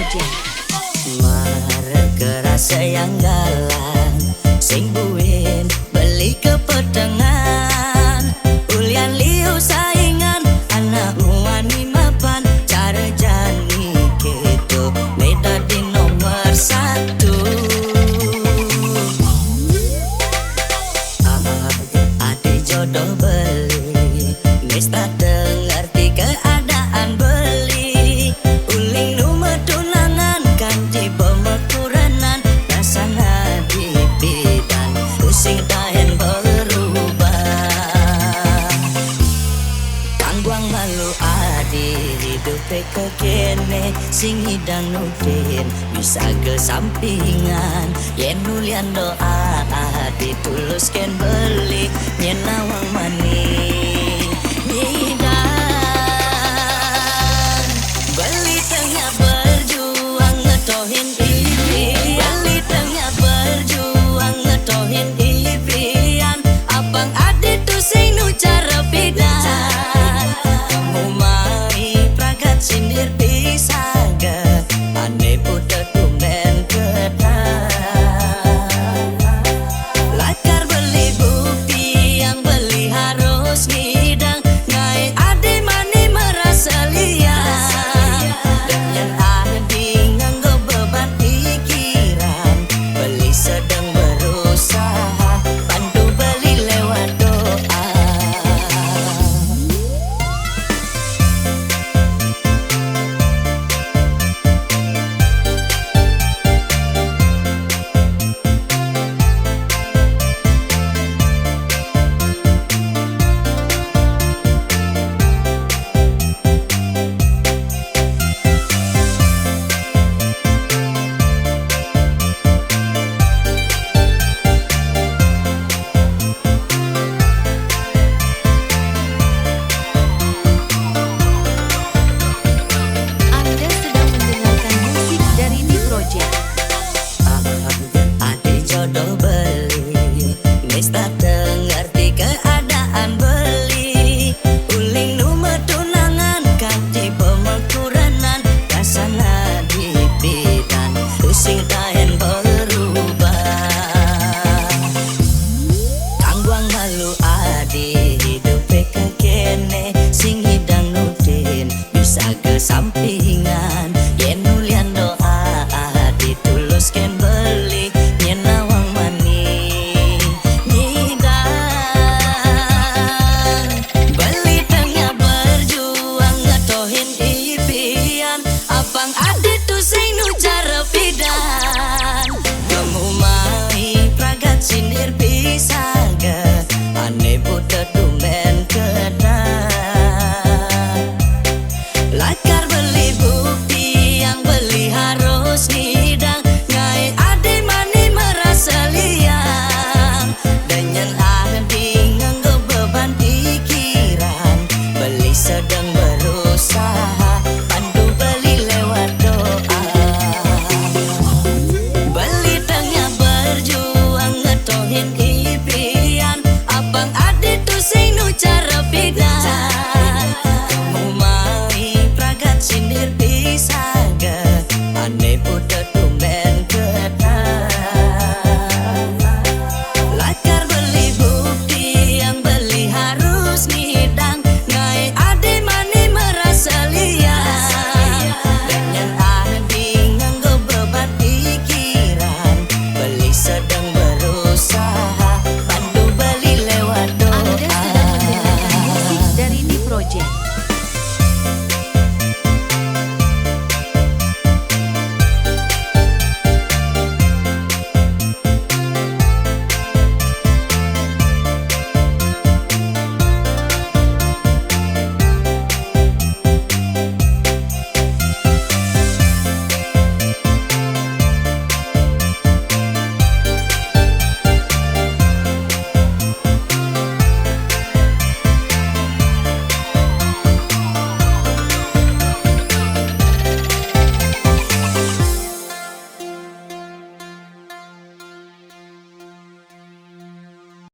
Gojek. Marah kerasa yang galang sing buin beli ke petengan ulian liu saingan anak wani mapan cara jani gitu beda di nomor satu. Adi jodoh beli Nesta dengerti keadaan beli uling numah tunangan kanti pemekuranan rasana di bidan pusing tahan berubah tangguang malu adi hidup kekene sing hidang nudin bisa kesampingan yen nulian doa adi tuluskan beli nyen nawang manis